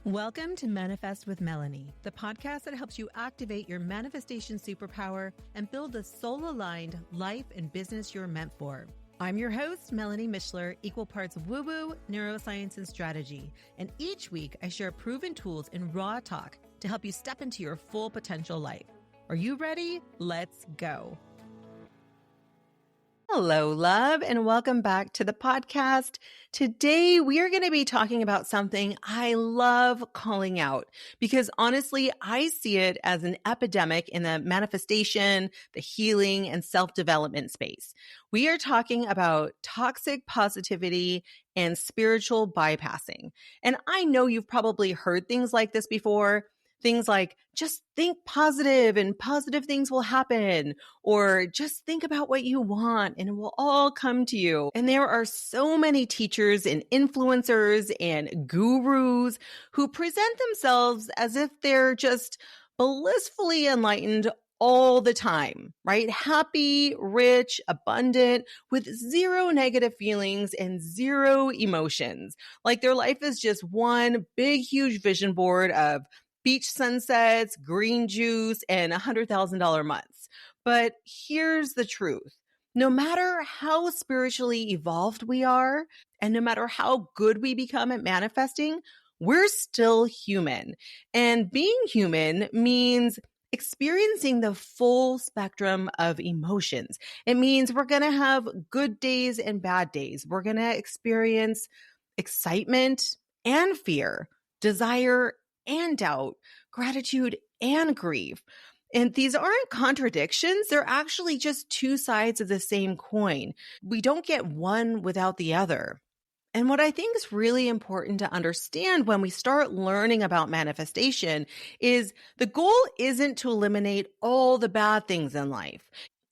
Welcome to Manifest with Melanie, the podcast that helps you activate your manifestation superpower and build the soul-aligned life and business you're meant for. I'm your host, Melanie Mishler, equal parts woo-woo, neuroscience, and strategy. And each week, I share proven tools and raw talk to help you step into your full potential life. Are you ready? Let's go. Hello, love, and welcome back to the podcast. Today, we are going to be talking about something I love calling out because honestly, I see it as an epidemic in the manifestation, the healing, and self-development space. We are talking about toxic positivity and spiritual bypassing. And I know you've probably heard things like this before. Things like, just think positive and positive things will happen, or just think about what you want and it will all come to you. And there are so many teachers and influencers and gurus who present themselves as if they're just blissfully enlightened all the time, right? Happy, rich, abundant, with zero negative feelings and zero emotions. Like their life is just one big, huge vision board of beach sunsets, green juice, and $100,000 months. But here's the truth. No matter how spiritually evolved we are, and no matter how good we become at manifesting, we're still human. And being human means experiencing the full spectrum of emotions. It means we're going to have good days and bad days. We're going to experience excitement and fear, desire and doubt, gratitude and grief. And these aren't contradictions. They're actually just two sides of the same coin. We don't get one without the other. And what I think is really important to understand when we start learning about manifestation is the goal isn't to eliminate all the bad things in life.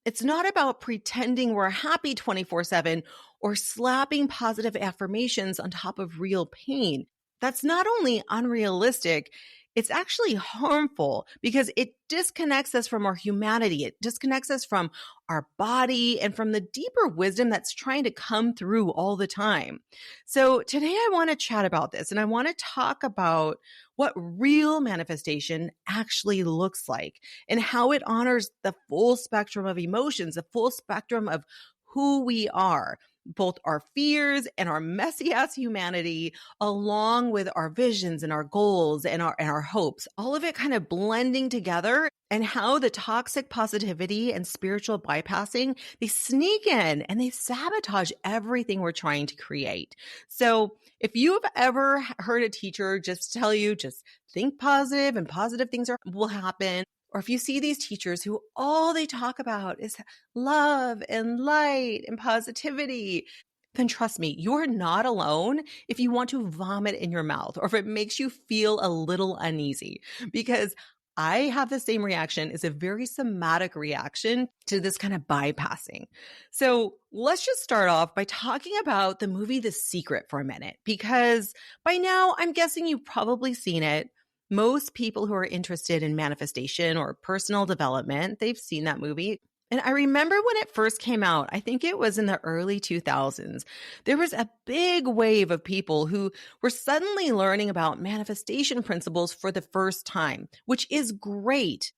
It's not about pretending we're happy 24/7 or slapping positive affirmations on top of real pain. That's not only unrealistic, it's actually harmful because it disconnects us from our humanity. It disconnects us from our body and from the deeper wisdom that's trying to come through all the time. So today I want to chat about this and I want to talk about what real manifestation actually looks like and how it honors the full spectrum of emotions, the full spectrum of who we are, both our fears and our messy ass humanity, along with our visions and our goals and our hopes, all of it kind of blending together, and how the toxic positivity and spiritual bypassing, they sneak in and they sabotage everything we're trying to create. So if you've ever heard a teacher just tell you, just think positive and positive things will happen, or if you see these teachers who all they talk about is love and light and positivity, then trust me, you're not alone if you want to vomit in your mouth or if it makes you feel a little uneasy, because I have the same reaction. It's a very somatic reaction to this kind of bypassing. So let's just start off by talking about the movie The Secret for a minute, because by now I'm guessing you've probably seen it. Most people who are interested in manifestation or personal development, they've seen that movie. And I remember when it first came out, I think it was in the early 2000s, there was a big wave of people who were suddenly learning about manifestation principles for the first time, which is great.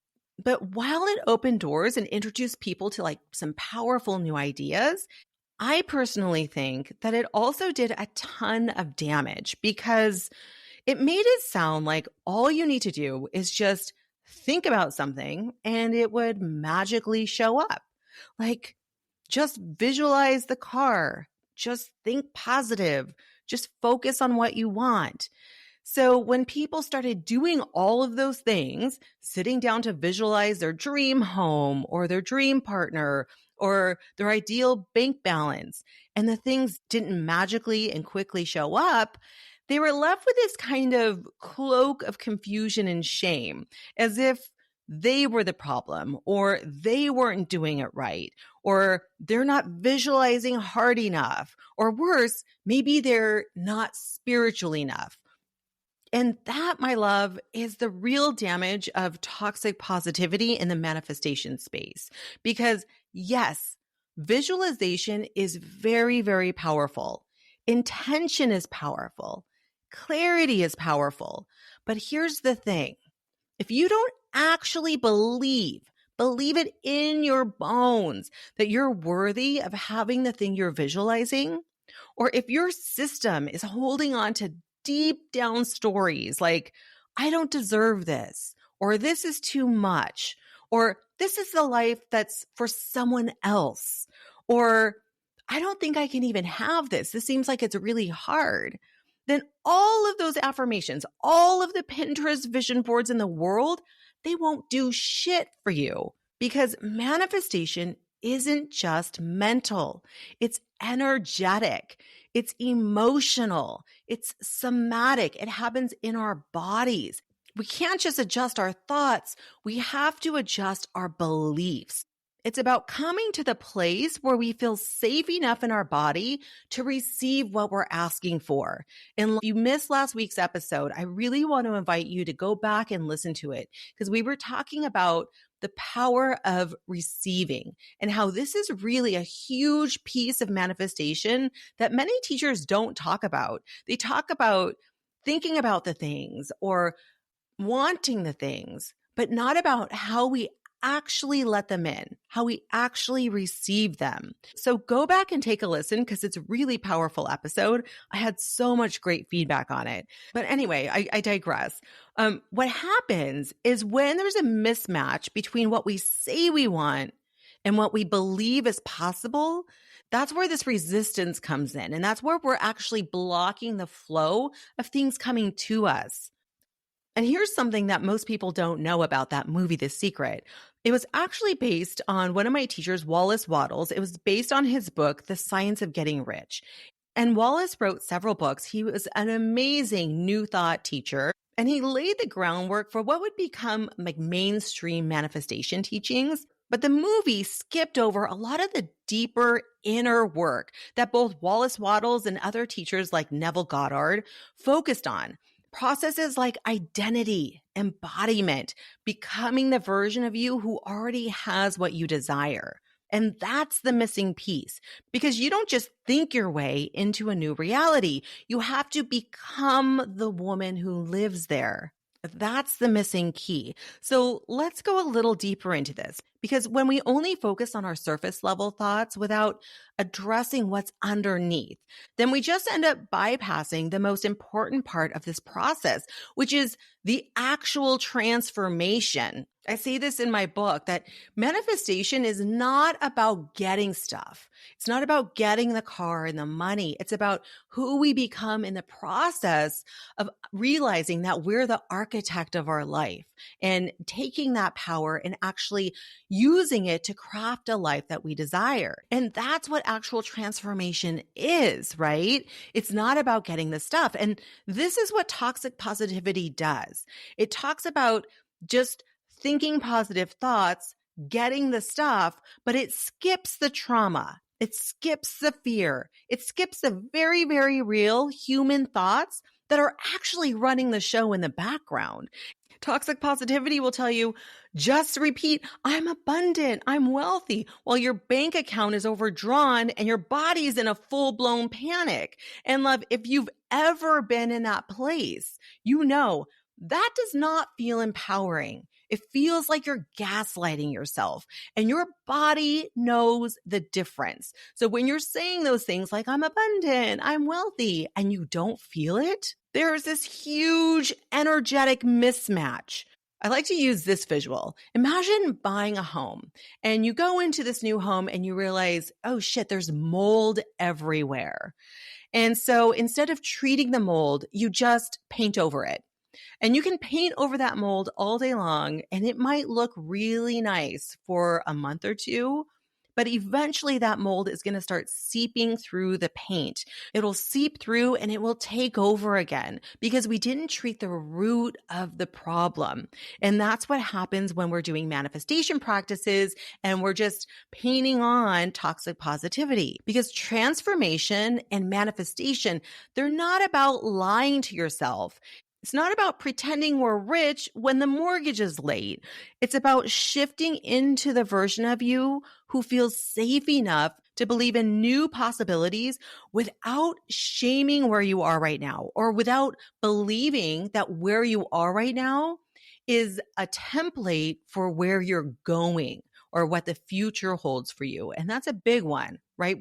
But while it opened doors and introduced people to like some powerful new ideas, I personally think that it also did a ton of damage because it made it sound like all you need to do is just think about something and it would magically show up. Like, just visualize the car, just think positive, just focus on what you want. So when people started doing all of those things, sitting down to visualize their dream home or their dream partner or their ideal bank balance, and the things didn't magically and quickly show up, they were left with this kind of cloak of confusion and shame, as if they were the problem, or they weren't doing it right, or they're not visualizing hard enough, or worse, maybe they're not spiritual enough. And that, my love, is the real damage of toxic positivity in the manifestation space. Because yes, visualization is very, very powerful. Intention is powerful. Clarity is powerful. But here's the thing. If you don't actually believe it in your bones that you're worthy of having the thing you're visualizing, or if your system is holding on to deep down stories like, I don't deserve this, or this is too much, or this is the life that's for someone else, or I don't think I can even have this. This seems like it's really hard. Then all of those affirmations, all of the Pinterest vision boards in the world, they won't do shit for you because manifestation isn't just mental. It's energetic. It's emotional. It's somatic. It happens in our bodies. We can't just adjust our thoughts. We have to adjust our beliefs. It's about coming to the place where we feel safe enough in our body to receive what we're asking for. And if you missed last week's episode, I really want to invite you to go back and listen to it because we were talking about the power of receiving and how this is really a huge piece of manifestation that many teachers don't talk about. They talk about thinking about the things or wanting the things, but not about how we actually let them in, how we actually receive them. So go back and take a listen because it's a really powerful episode. I had so much great feedback on it. But anyway, I digress. What happens is when there's a mismatch between what we say we want and what we believe is possible, that's where this resistance comes in. And that's where we're actually blocking the flow of things coming to us. And here's something that most people don't know about that movie, The Secret. It was actually based on one of my teachers, Wallace Wattles. It was based on his book, The Science of Getting Rich. And Wallace wrote several books. He was an amazing New Thought teacher, and he laid the groundwork for what would become like mainstream manifestation teachings. But the movie skipped over a lot of the deeper inner work that both Wallace Wattles and other teachers like Neville Goddard focused on. Processes like identity, embodiment, becoming the version of you who already has what you desire. And that's the missing piece because you don't just think your way into a new reality. You have to become the woman who lives there. That's the missing key. So let's go a little deeper into this because when we only focus on our surface level thoughts without addressing what's underneath, then we just end up bypassing the most important part of this process, which is the actual transformation. I say this in my book that manifestation is not about getting stuff. It's not about getting the car and the money. It's about who we become in the process of realizing that we're the architect of our life and taking that power and actually using it to craft a life that we desire. And that's what actual transformation is, right? It's not about getting the stuff. And this is what toxic positivity does. It talks about just thinking positive thoughts, getting the stuff, but it skips the trauma. It skips the fear. It skips the very, very real human thoughts that are actually running the show in the background. Toxic positivity will tell you, just repeat, I'm abundant, I'm wealthy, while your bank account is overdrawn and your body's in a full-blown panic. And love, if you've ever been in that place, you know that does not feel empowering. It feels like you're gaslighting yourself and your body knows the difference. So when you're saying those things like I'm abundant, I'm wealthy, and you don't feel it, there's this huge energetic mismatch. I like to use this visual. Imagine buying a home and you go into this new home and you realize, oh shit, there's mold everywhere. And so instead of treating the mold, you just paint over it. And you can paint over that mold all day long, and it might look really nice for a month or two, but eventually that mold is going to start seeping through the paint. It'll seep through and it will take over again because we didn't treat the root of the problem. And that's what happens when we're doing manifestation practices and we're just painting on toxic positivity, because transformation and manifestation, they're not about lying to yourself. It's not about pretending we're rich when the mortgage is late. It's about shifting into the version of you who feels safe enough to believe in new possibilities without shaming where you are right now, or without believing that where you are right now is a template for where you're going or what the future holds for you. And that's a big one, right?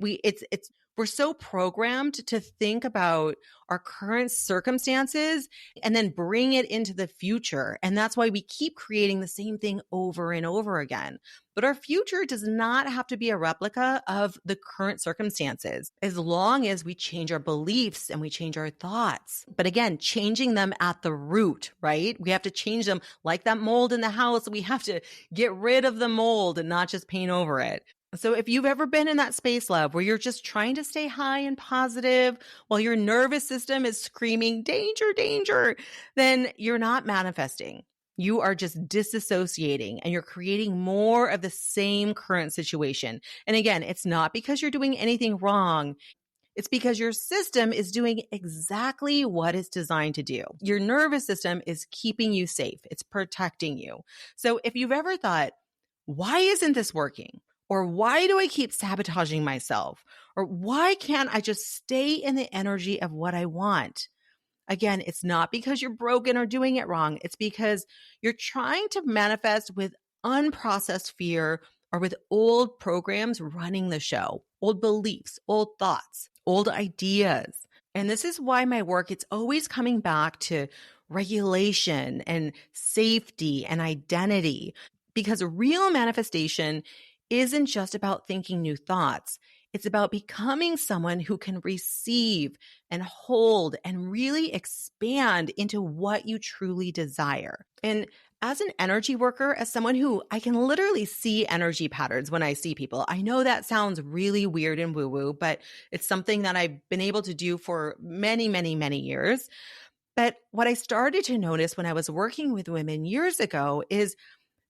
We're so programmed to think about our current circumstances and then bring it into the future. And that's why we keep creating the same thing over and over again. But our future does not have to be a replica of the current circumstances, as long as we change our beliefs and we change our thoughts. But again, changing them at the root, right? We have to change them like that mold in the house. We have to get rid of the mold and not just paint over it. So if you've ever been in that space, love, where you're just trying to stay high and positive while your nervous system is screaming, danger, danger, then you're not manifesting. You are just disassociating and you're creating more of the same current situation. And again, it's not because you're doing anything wrong. It's because your system is doing exactly what it's designed to do. Your nervous system is keeping you safe. It's protecting you. So if you've ever thought, why isn't this working? Or why do I keep sabotaging myself? Or why can't I just stay in the energy of what I want? Again, it's not because you're broken or doing it wrong. It's because you're trying to manifest with unprocessed fear or with old programs running the show, old beliefs, old thoughts, old ideas. And this is why my work, it's always coming back to regulation and safety and identity, because real manifestation isn't just about thinking new thoughts. It's about becoming someone who can receive and hold and really expand into what you truly desire. And as an energy worker, as someone who I can literally see energy patterns when I see people, I know that sounds really weird and woo-woo, but it's something that I've been able to do for many, many, many years. But what I started to notice when I was working with women years ago is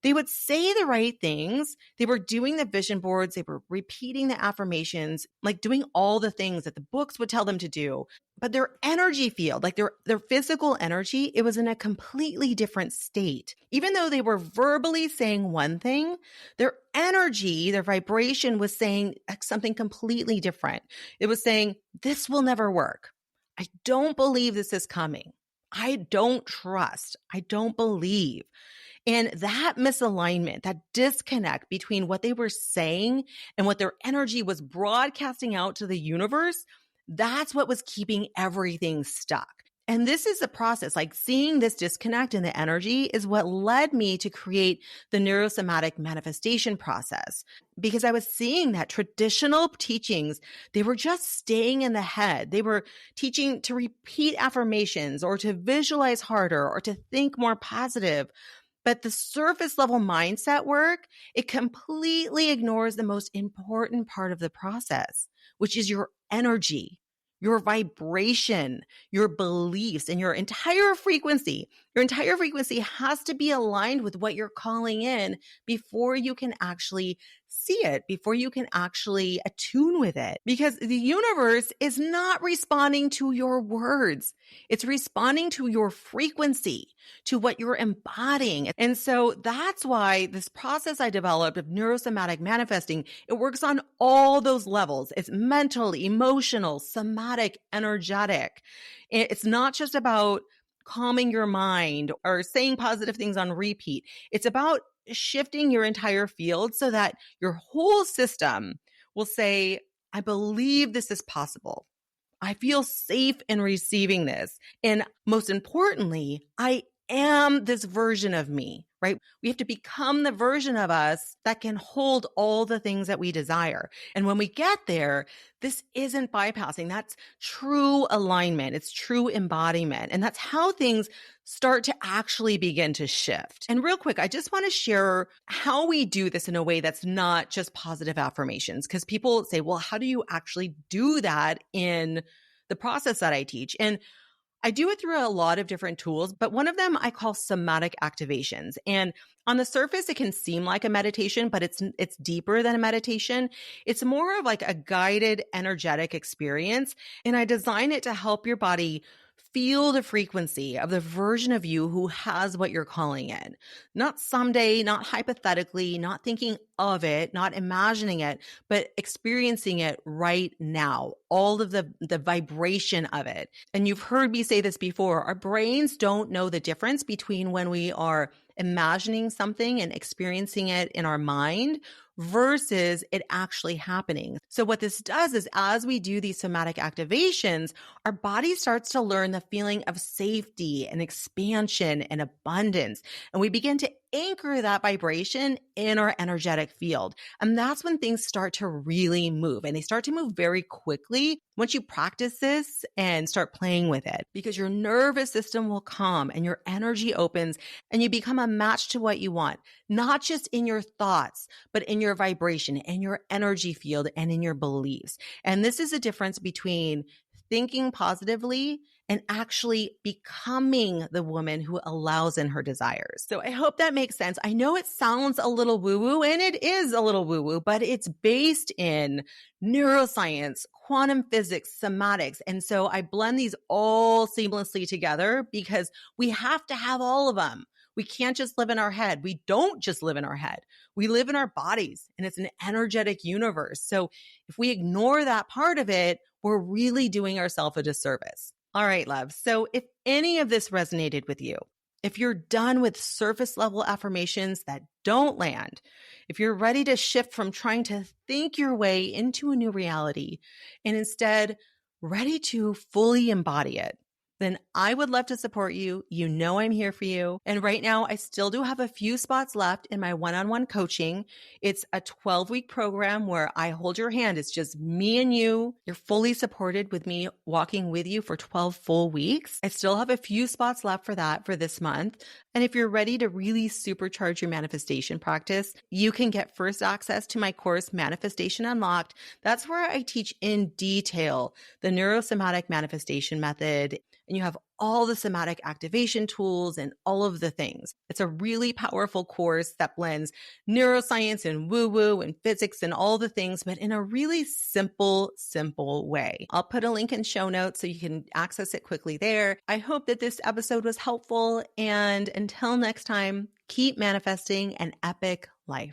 they would say the right things. They were doing the vision boards. They were repeating the affirmations, like doing all the things that the books would tell them to do. But their energy field, like their physical energy, it was in a completely different state. Even though they were verbally saying one thing, their energy, their vibration was saying something completely different. It was saying, this will never work. I don't believe this is coming. I don't trust. I don't believe. And that misalignment, that disconnect between what they were saying and what their energy was broadcasting out to the universe, that's what was keeping everything stuck. And this is a process, like seeing this disconnect in the energy is what led me to create the Neuro-Somatic Manifestation process, because I was seeing that traditional teachings, they were just staying in the head. They were teaching to repeat affirmations or to visualize harder or to think more positive. But the surface level mindset work, it completely ignores the most important part of the process, which is your energy, your vibration, your beliefs, and your entire frequency. Your entire frequency has to be aligned with what you're calling in before you can actually see it, before you can actually attune with it. Because the universe is not responding to your words. It's responding to your frequency, to what you're embodying. And so that's why this process I developed of neurosomatic manifesting, it works on all those levels. It's mental, emotional, somatic, energetic. It's not just about calming your mind or saying positive things on repeat. It's about shifting your entire field so that your whole system will say, I believe this is possible. I feel safe in receiving this. And most importantly, I am this version of me, right? We have to become the version of us that can hold all the things that we desire. And when we get there, this isn't bypassing. That's true alignment. It's true embodiment. And that's how things start to actually begin to shift. And real quick, I just want to share how we do this in a way that's not just positive affirmations, because people say, well, how do you actually do that in the process that I teach? And I do it through a lot of different tools, but one of them I call somatic activations. And on the surface, it can seem like a meditation, but it's deeper than a meditation. It's more of like a guided, energetic experience. And I design it to help your body Feel the frequency of the version of you who has what you're calling in. Not someday, not hypothetically, not thinking of it, not imagining it, but experiencing it right now. All of the vibration of it. And you've heard me say this before, our brains don't know the difference between when we are imagining something and experiencing it in our mind versus it actually happening. So what this does is as we do these somatic activations, our body starts to learn the feeling of safety and expansion and abundance. And we begin to anchor that vibration in our energetic field. And that's when things start to really move. And they start to move very quickly once you practice this and start playing with it, because your nervous system will calm and your energy opens and you become a match to what you want, not just in your thoughts, but in your vibration and your energy field and in your beliefs. And this is a difference between thinking positively and actually becoming the woman who allows in her desires. So I hope that makes sense. I know it sounds a little woo-woo, and it is a little woo-woo, but it's based in neuroscience, quantum physics, somatics. And so I blend these all seamlessly together because we have to have all of them. We can't just live in our head. We don't just live in our head. We live in our bodies, and it's an energetic universe. So if we ignore that part of it, we're really doing ourselves a disservice. All right, love. So if any of this resonated with you, if you're done with surface level affirmations that don't land, if you're ready to shift from trying to think your way into a new reality and instead ready to fully embody it, then I would love to support you. You know I'm here for you. And right now, I still do have a few spots left in my one-on-one coaching. It's a 12-week program where I hold your hand. It's just me and you. You're fully supported with me walking with you for 12 full weeks. I still have a few spots left for that for this month. And if you're ready to really supercharge your manifestation practice, you can get first access to my course, Manifestation Unlocked. That's where I teach in detail the Neuro-Somatic Manifestation method. And you have all the somatic activation tools and all of the things. It's a really powerful course that blends neuroscience and woo-woo and physics and all the things, but in a really simple way. I'll put a link in show notes so you can access it quickly there. I hope that this episode was helpful. And until next time, keep manifesting an epic life.